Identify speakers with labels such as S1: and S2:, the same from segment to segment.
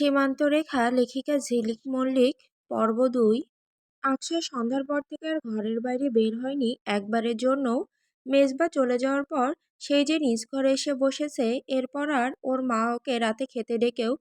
S1: সীমান্তরেখা লেখিকা ঝিলিক মল্লিক পর্ব ২। আকসা সন্ধ্যার পর থেকে আর ঘরের বাইরে বের হয়নি একবারের জন্য। মেজবা চলে যাওয়ার পর সেই যে নিজ ঘরে এসে বসেছে, এরপর আর ওর মা ওকে রাতে খেতে ডেকেও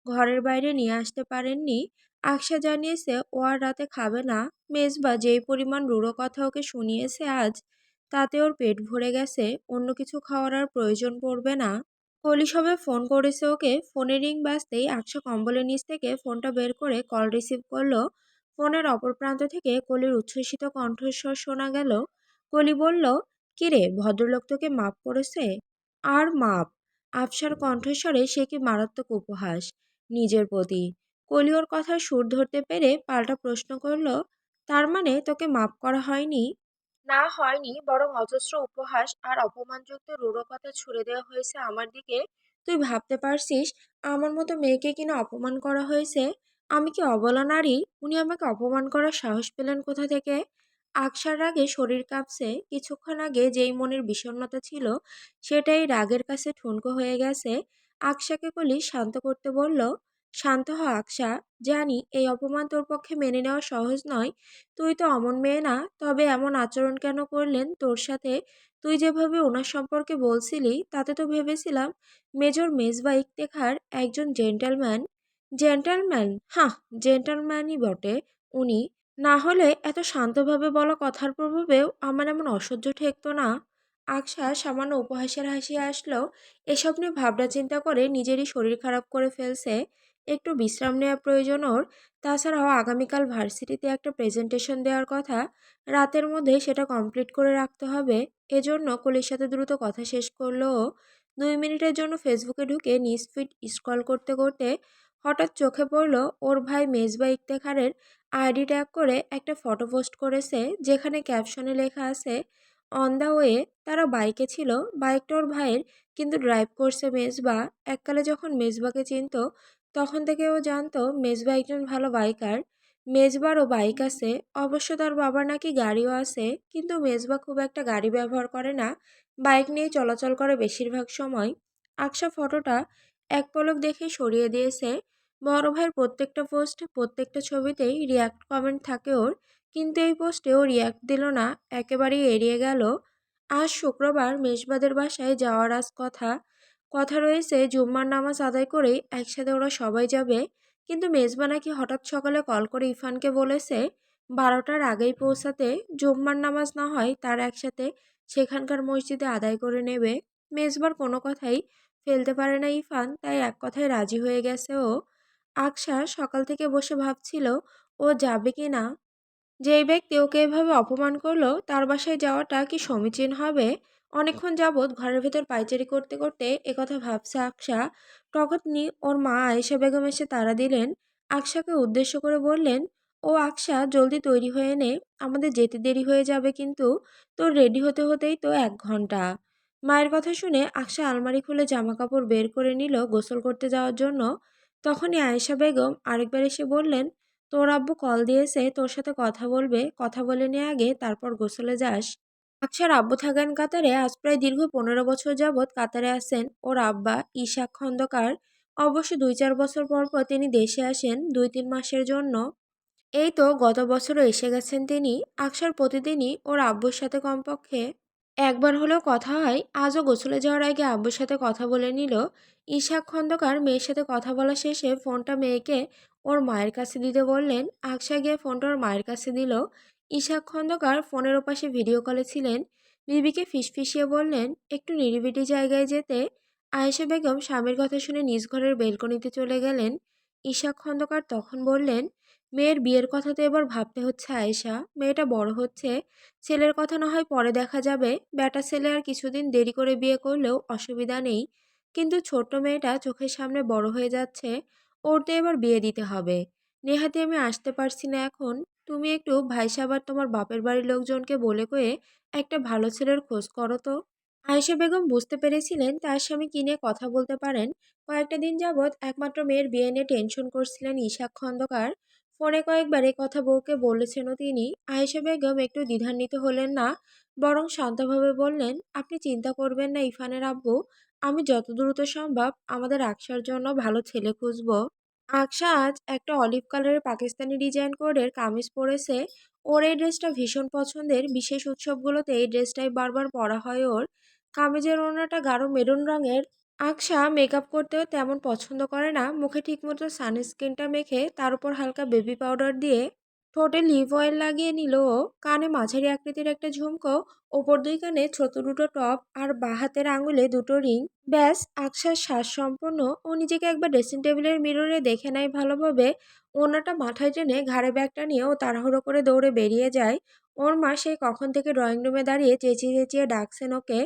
S1: ঘরের বাইরে নিয়ে আসতে পারেননি। আকসা জানিয়েছে ও আর রাতে খাবে না। মেজবা যেই পরিমাণ রূঢ় কথা ওকে শুনিয়েছে আজ, তাতে ওর পেট ভরে গেছে, অন্য কিছু খাওয়ার আর প্রয়োজন পড়বে না। কলি সবে ফোন করেছে ওকে। ফোনের রিং বাজতেই আকসা কম্বলের নিচ থেকে ফোনটা বের করে কল রিসিভ করলো। ফোনের অপর প্রান্ত থেকে কলির উচ্ছ্বসিত কণ্ঠস্বর শোনা গেল। কলি বলল, কিরে, ভদ্রলোক তোকে মাপ করেছে? আর মাপ? আফসার কণ্ঠস্বরে সে কি মারাত্মক উপহাস নিজের প্রতি। কলি ওর কথার সুর ধরতে পেরে পাল্টা প্রশ্ন করল, তার মানে তোকে মাপ করা হয়নি? না, হয়নি, বরং অজস্র উপহাস আর অপমানযুক্ত রূঢ় কথা ছুড়ে দেওয়া হয়েছে আমার দিকে। তুই ভাবতে পারছিস আমার মতো মেয়েকে কিনা অপমান করা হয়েছে? আমি কি অবলা নারী? উনি আমাকে অপমান করার সাহস পেলেন কোথা থেকে? আকসার রাগে শরীর কাঁপছে। কিছুক্ষণ আগে যেই মনের বিষণ্ণতা ছিল, সেটাই রাগের কাছে ঠুনকো হয়ে গেছে। আকসাকে কলি শান্ত করতে বলল, শান্ত হ আকসা। জানি এই অপমান তোর পক্ষে মেনে নেওয়া সহজ নয়। তুই তো অমন মেয়ে না, তবে এমন আচরণ কেন করলেন তোর সাথে? তুই যেভাবে ওনার সম্পর্কে বলছিলি, তাতে তো ভেবেছিলাম মেজর মেজবা ইফতেখার একজন জেন্টলম্যান। জেন্টলম্যান? হাহ, জেন্টলম্যানই বটে উনি। না হলে এত শান্তভাবে বলা কথার প্রভাবেও আমার এমন অসহ্য ঠেকতো না। আকসা সামান্য উপহাসের হাসি আসলো। এসব নিয়ে ভাবনা চিন্তা করে নিজেরই শরীর খারাপ করে ফেলছে। একটু বিশ্রাম নেওয়া প্রয়োজন ওর। তাছাড়াও আগামীকাল ভার্সিটিতে একটা প্রেজেন্টেশন দেওয়ার কথা। রাতের মধ্যে সেটা কমপ্লিট করে রাখতে হবে। এজন্য কলির সাথে দ্রুত কথা শেষ করলো ও। ২ মিনিটের জন্য ফেসবুকে ঢুকে নিউজ ফিড স্ক্রল করতে করতে হঠাৎ চোখে পড়ল ওর ভাই মেজবা ইফতেখারের আইডি ট্যাগ করে একটা ফটো পোস্ট করেছে, যেখানে ক্যাপশনে লেখা আছে, অন দ্য ওয়ে। তারা বাইকে ছিল। বাইকটা ওর ভাইয়ের, কিন্তু ড্রাইভ করছে মেজবা। এককালে যখন মেজবাকে চিনতো, তখন থেকে ও জানতো মেজবা একজন ভালো বাইকার। মেজবারও বাইক আছে, অবশ্য তার বাবার নাকি গাড়িও আছে, কিন্তু মেজবা খুব একটা গাড়ি ব্যবহার করে না, বাইক নিয়ে চলাচল করে বেশিরভাগ সময়। আকসা ফটোটা এক পলক দেখে সরিয়ে দিয়েছে। বড় ভাইয়ের প্রত্যেকটা পোস্ট, প্রত্যেকটা ছবিতেই রিয়াক্ট কমেন্ট থাকে ওর, কিন্তু এই পোস্টে ও রিয়াক্ট দিল না, একেবারেই এড়িয়ে গেল। আজ শুক্রবার মেজবাদের বাসায় যাওয়ার আজ কথা। কথা রয়েছে জুম্মার নামাজ আদায় করেই একসাথে ওরা সবাই যাবে। কিন্তু মেজবা নাকি হঠাৎ সকালে কল করে ইরফানকে বলেছে ১২টার আগেই পৌঁছাতে, জুম্মার নামাজ না হয় তার একসাথে সেখানকার মসজিদে আদায় করে নেবে। মেজবার কোনো কথাই ফেলতে পারে না ইরফান, তাই এক কথায় রাজি হয়ে গেছে ও। আকসা সকাল থেকে বসে ভাবছিল ও যাবে কি না। যেই ব্যক্তি ওকে এভাবে অপমান করলো, তার বাসায় যাওয়াটা কি সমীচীন হবে? অনেকক্ষণ যাবৎ ঘরের ভেতর পায়চারি করতে করতে একথা ভাবছে আকসা। তখনই ওর মা আয়েশা বেগম এসে তাড়া দিলেন। আকসাকে উদ্দেশ্য করে বললেন, ও আকসা, জলদি তৈরি হয়ে নে, আমাদের যেতে দেরি হয়ে যাবে কিন্তু। তোর রেডি হতে হতেই তো ১ ঘন্টা। মায়ের কথা শুনে আকসা আলমারি খুলে জামা কাপড় বের করে নিল গোসল করতে যাওয়ার জন্য। তখনই আয়েশা বেগম আরেকবার এসে বললেন, তোর আব্বু কল দিয়েছে, তোর সাথে কথা বলবে, কথা বলে নে আগে, তারপর গোসলে যাস। আকসার আব্বু থাকেন কাতারে। আজ প্রায় দীর্ঘ ১৫ বছর যাবৎ কাতারে আছেন ওর আব্বা ইশাক খন্দকার। অবশ্য ২-৪ বছর পর পর তিনি দেশে আসেন ২-৩ মাসের জন্য। এই তো গত বছরও এসে গেছেন তিনি। আকসার প্রতিদিনই ওর আব্বুর সাথে কমপক্ষে একবার হলেও কথা হয়। আজও গোসলে যাওয়ার আগে আব্বুর সাথে কথা বলে নিল। ইশাক খন্দকার মেয়ের সাথে কথা বলা শেষে ফোনটা মেয়েকে ওর মায়ের কাছে দিতে বললেন। আকসা গিয়ে ফোনটা ওর মায়ের কাছে দিল। ইশাক খন্দকার ফোনের ওপাশে ভিডিও কলে ছিলেন। বিবিকে ফিসফিসিয়ে বললেন একটু নিরিবিলি জায়গায় যেতে। আয়েশা বেগম স্বামীর কথা শুনে নিজ ঘরের বেলকনিতে চলে গেলেন। ইশাক খন্দকার তখন বললেন, মেয়ের বিয়ের কথা তো এবার ভাবতে হচ্ছে আয়েশা, মেয়েটা বড় হচ্ছে। ছেলের কথা না হয় পরে দেখা যাবে, বেটা ছেলে আর কিছুদিন দেরি করে বিয়ে করলেও অসুবিধা নেই, কিন্তু ছোট্ট মেয়েটা চোখের সামনে বড় হয়ে যাচ্ছে, ওর তো এবার বিয়ে দিতে হবে। নেহাতি আমি আসতে পারছি না এখন। তুমি একটু ভাই সাহেব আর তোমার বাপের বাড়ির লোকজনকে বলে কয়ে একটা ভালো ছেলের খোঁজ করো তো। আয়েশা বেগম বুঝতে পেরেছিলেন তার স্বামী কি নিয়ে কথা বলতে পারেন। কয়েকটা দিন যাবৎ একমাত্র মেয়ের বিয়ে নিয়ে টেনশন করছিলেন ইশাক খন্দকার। ফোনে কয়েকবার এ কথা বউকে বলেছেনও তিনি। আয়েশা বেগম একটু দ্বিধান্বিত হলেন না, বরং শান্তভাবে বললেন, আপনি চিন্তা করবেন না ইরফানের আব্বু, আমি যত দ্রুত সম্ভব আমাদের আকসার জন্য ভালো ছেলে খুঁজব। আকশা আজ একটা অলিভ কালারের পাকিস্তানি ডিজাইন কোডের কামিজ পরেছে। ওর এই ড্রেসটা ভীষণ পছন্দের, বিশেষ উৎসবগুলোতে এই ড্রেসটাই বারবার পরা হয় ওর। কামিজের ওড়নাটা গাঢ় মেরুন রঙের। আকশা মেকআপ করতেও তেমন পছন্দ করে না, মুখে ঠিকমতো সানস্ক্রিনটা মেখে তার উপর হালকা বেবি পাউডার দিয়ে ঠোঁটে লিভ অয়েল লাগিয়ে নিল ও। কানে মাঝারি আকৃতির একটা ঝুমকো, ওপর দুই কানে ছোট দুটো টপ, আর বাঁ হাতের আঙুলে দুটো রিং। ব্যাস, আকশার শ্বাস সম্পন্ন। ও নিজেকে একবার ড্রেসিং টেবিলের মিররে দেখে নেয় ভালোভাবে। ওনাটা মাথায় টেনে ঘাড়ে ব্যাগটা নিয়ে ও তাড়াহুড়ো করে দৌড়ে বেরিয়ে যায়। ওর মা সেই কখন থেকে ড্রয়িং রুমে দাঁড়িয়ে চেঁচিয়ে চেঁচিয়ে ডাকছেন ওকে।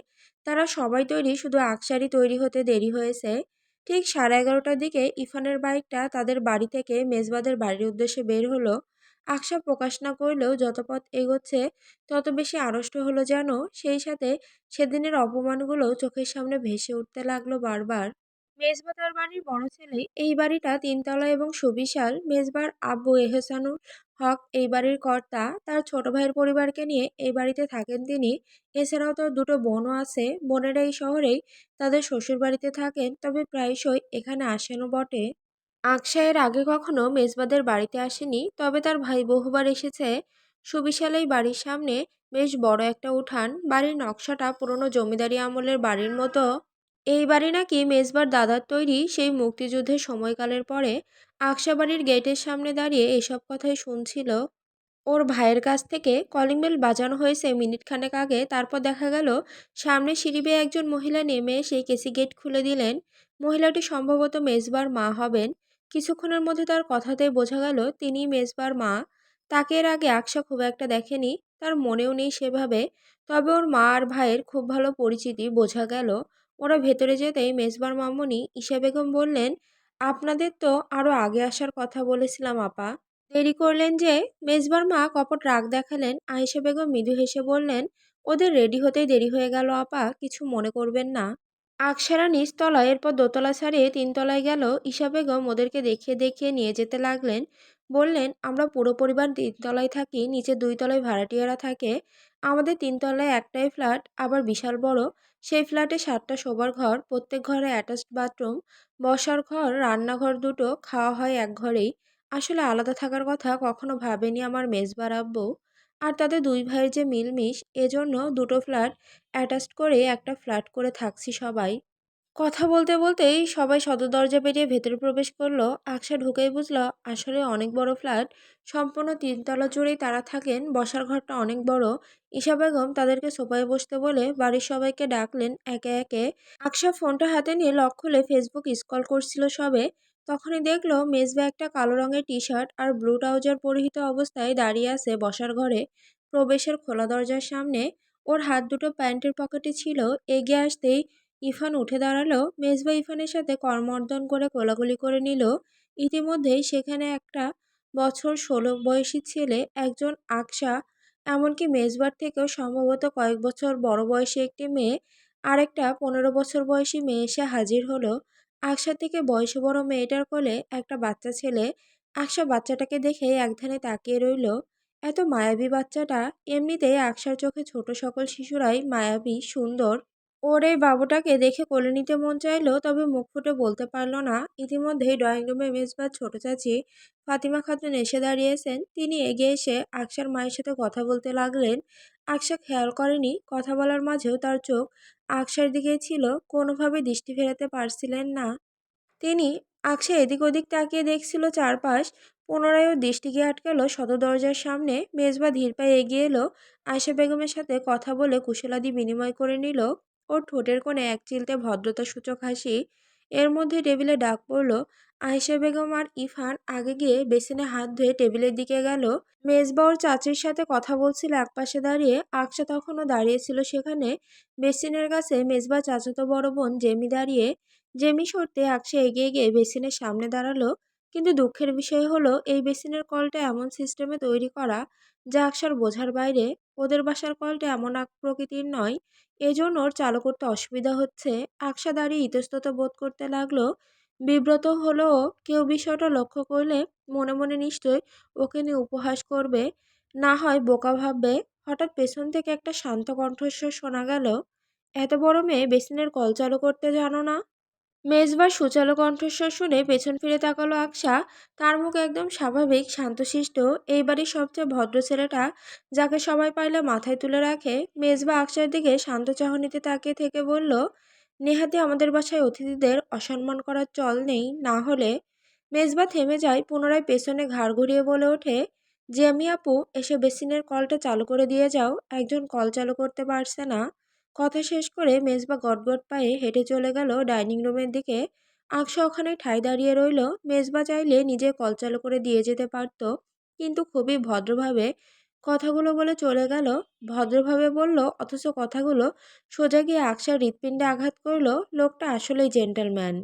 S1: তারা সবাই তৈরি, শুধু আকশারই তৈরি হতে দেরি হয়েছে। ঠিক 11:30টার দিকে ইফানের বাইকটা তাদের বাড়ি থেকে মেজবাদের বাড়ির উদ্দেশ্যে বের হলো। আকশা প্রকাশ না করলেও যত পথ এগোচ্ছে তত বেশি আড়ষ্ট হলো যেন। সেই সাথে সেদিনের অপমানগুলো চোখের সামনে ভেসে উঠতে লাগলো বারবার। মেজবা তার বাড়ির বড় ছেলে, এই বাড়িটা তিনতলা এবং সুবিশাল। মেজবার আব্বু এহসানুল হক এই বাড়ির কর্তা। তার ছোট ভাইয়ের পরিবারকে নিয়ে এই বাড়িতে থাকেন তিনি। এছাড়াও তার দুটো বোনও আছে। বোনেরা এই শহরেই তাদের শ্বশুর বাড়িতে থাকেন, তবে প্রায়শই এখানে আসেনও বটে। আকশা এর আগে কখনো মেজবাদের বাড়িতে আসেনি, তবে তার ভাই বহুবার এসেছে। সুবিশাল এই বাড়ির সামনে বেশ বড় একটা উঠান। বাড়ির নকশাটা পুরনো জমিদারি আমলের বাড়ির মতো। এই বাড়ি নাকি মেজবার দাদার তৈরি, সেই মুক্তিযুদ্ধের সময়কালের পরে। আকশা বাড়ির গেটের সামনে দাঁড়িয়ে এসব কথাই শুনছিল। ওর ভাইয়ের কাছ থেকে কলিং বেল বাজানো হয়েছে মিনিট খানেক আগে। তারপর দেখা গেল সামনে সিঁড়ি বেয়ে একজন মহিলা নেমে এসে কেসি গেট খুলে দিলেন। মহিলাটি সম্ভবত মেজবার মা হবেন। কিছুক্ষণের মধ্যে তার কথাতেই বোঝা গেল তিনি মেজবার মা। তাকে এর আগে আকশা খুব একটা দেখেনি, তার মনেও নেই সেভাবে। তবে ওর মা আর ভাইয়ের খুব ভালো পরিচিতি বোঝা গেল। ওরা ভেতরে যেতেই মেজবার মামুনি ঈশা বেগম বললেন, আপনাদের তো আরো আগে আসার কথা বলেছিলাম আপা, দেরি করলেন যে। মেজবার মা কপট রাগ দেখালেন। আয়েশা বেগম মৃদু হেসে বললেন, ওদের রেডি হতেই দেরি হয়ে গেল আপা, কিছু মনে করবেন না। আকসারা নিচতলায়, এরপর দোতলা ছাড়িয়ে তিনতলায় গেল। ঈশা বেগম ওদেরকে দেখিয়ে দেখিয়ে নিয়ে যেতে লাগলেন। বললেন, আমরা পুরো পরিবার তিনতলায় থাকি, নিচে দুই তলায় ভাড়াটিয়ারা থাকে। আমাদের তিনতলায় একটাই ফ্ল্যাট, আবার বিশাল বড়। সেই ফ্ল্যাটে 7টা শোবার ঘর, প্রত্যেক ঘরে অ্যাটাচড বাথরুম, বসার ঘর, রান্নাঘর দুটো, খাওয়া হয় এক ঘরেই। আসলে আলাদা থাকার কথা কখনো ভাবেনি আমার মেজবার আব্বু। আর তাদের দুই ভাইয়ের যে মিলমিশ, এজন্য দুটো ফ্ল্যাট অ্যাটাচড করে একটা ফ্ল্যাট করে থাকছি সবাই। কথা বলতে বলতেই সবাই সদর দরজা পেরিয়ে ভেতরে প্রবেশ করলো। আকশা ঢুকেই বুঝলো আসলে অনেক বড় ফ্ল্যাট। সম্পূর্ণ তিনতলা জুড়েই তারা থাকেন। বসার ঘরটা অনেক বড়। ঈশা বেগম তাদেরকে সোফায় বসতে বলে বাড়ির সবাইকে ডাকলেন একে একে। আকশা ফোনটা হাতে নিয়ে লক খুলে ফেসবুক স্ক্রল করছিল সবে। তখনই দেখলো মেজবা একটা কালো রঙের টি শার্ট আর ব্লু ট্রাউজার পরিহিত অবস্থায় দাঁড়িয়ে আছে বসার ঘরে প্রবেশের খোলা দরজার সামনে। ওর হাত দুটো প্যান্টের পকেটে ছিল। এগিয়ে আসতেই ইরফান উঠে দাঁড়ালো। মেজবা ইরফানের সাথে করমর্দন করে কোলাকুলি করে নিল। ইতিমধ্যেই সেখানে একটা বছর 16 বয়সী ছেলে, একজন আকশা, এমনকি মেজবার থেকেও সম্ভবত কয়েক বছর বড় বয়সী একটি মেয়ে, আর একটা 15 বছর বয়সী মেয়ে এসে হাজির হলো। আকশা থেকে বয়সে বড় মেয়েটার কোলে একটা বাচ্চা ছেলে। আকশা বাচ্চাটাকে দেখে একধানে তাকিয়ে রইল। এত মায়াবী বাচ্চাটা। এমনিতেই আকশার চোখে ছোট সকল শিশুরাই মায়াবী, সুন্দর। ওর এই বাবুটাকে দেখে কোলে নিতে মন চাইলো, তবে মুখ ফুটে বলতে পারলো না। ইতিমধ্যেই ড্রয়িং রুমে মেজবার ছোট চাচি ফাতিমা খাতুন এসে দাঁড়িয়েছেন। তিনি এগিয়ে এসে আকশার মায়ের সাথে কথা বলতে লাগলেন। আকশা খেয়াল করেনি, কথা বলার মাঝেও তার চোখ আকশার দিকেই ছিল, কোনোভাবে দৃষ্টি ফেরাতে পারছিলেন না তিনি। আকশা এদিক ওদিক তাকিয়ে দেখছিল চারপাশ। পুনরায় ওর দৃষ্টি গিয়ে আটকালো সদর দরজার সামনে। মেজবা ধীর পায়ে এগিয়ে এলো। আয়েশা বেগমের সাথে কথা বলে কুশলাদি বিনিময় করে নিল। ওর ঠোঁটের কোণে এক চিলতে ভদ্রতা সূচক হাসি। এর মধ্যে টেবিলে ডাক পড়ল। আয়েশা বেগম আর ইরফান আগে গিয়ে বেসিনে হাত ধুয়ে টেবিলের দিকে গেল। মেজবা ওর চাচির সাথে কথা বলছিল একপাশে দাঁড়িয়ে। আকশা তখনও দাঁড়িয়েছিল সেখানে। বেসিনের কাছে মেজবা চাচাতো বড় বোন জেমি দাঁড়িয়ে। জেমি সরতে আকশা এগিয়ে গিয়ে বেসিনের সামনে দাঁড়ালো। কিন্তু দুঃখের বিষয় হলো এই বেসিনের কলটা এমন সিস্টেমে তৈরি করা যা আকশার বোঝার বাইরে। ওদের বাসার কলটা এমন প্রকৃতির নয়, এজন্য ওর চালু করতে অসুবিধা হচ্ছে। আকশা দাঁড়িয়ে ইতস্তত বোধ করতে লাগলো। বিব্রত হলো ও। কেউ বিষয়টা লক্ষ্য করলে মনে মনে নিশ্চয় ওকে নিয়ে উপহাস করবে, না হয় বোকা ভাববে। হঠাৎ পেছন থেকে একটা শান্ত কণ্ঠস্বর শোনা গেল, এত বড় মেয়ে বেসিনের কল চালু করতে জানো না? মেজবার সুচালো কণ্ঠস্বর শুনে পেছন ফিরে তাকালো আকশা। তার মুখ একদম স্বাভাবিক, শান্তশিষ্ট। এই বাড়ির সবচেয়ে ভদ্র ছেলেটা, যাকে সবাই পাইলে মাথায় তুলে রাখে। মেজবা আকশার দিকে শান্ত চাহনিতে তাকিয়ে থেকে বলল, নেহাতি আমাদের বাসায় অতিথিদের অসম্মান করার চল নেই, না হলে। মেজবা থেমে যায়, পুনরায় পেছনে ঘাড় ঘুরিয়ে বলে ওঠে, জেমি আপু, এসে বেসিনের কলটা চালু করে দিয়ে যাও, একজন কল চালু করতে পারছে না। কথা শেষ করে মেজবা গটগট পায়ে হেঁটে চলে গেল ডাইনিং রুমের দিকে। আকশা ওখানে ঠায় দাঁড়িয়ে রইল। মেজবা চাইলে নিজে কল চালু করে দিয়ে যেতে পারত, কিন্তু খুবই ভদ্রভাবে কথাগুলো বলে চলে গেল। ভদ্রভাবে বলল, অথচ কথাগুলো সোজা গিয়ে আকশার হৃৎপিণ্ডে আঘাত করলো। লোকটা আসলেই জেন্টলম্যান।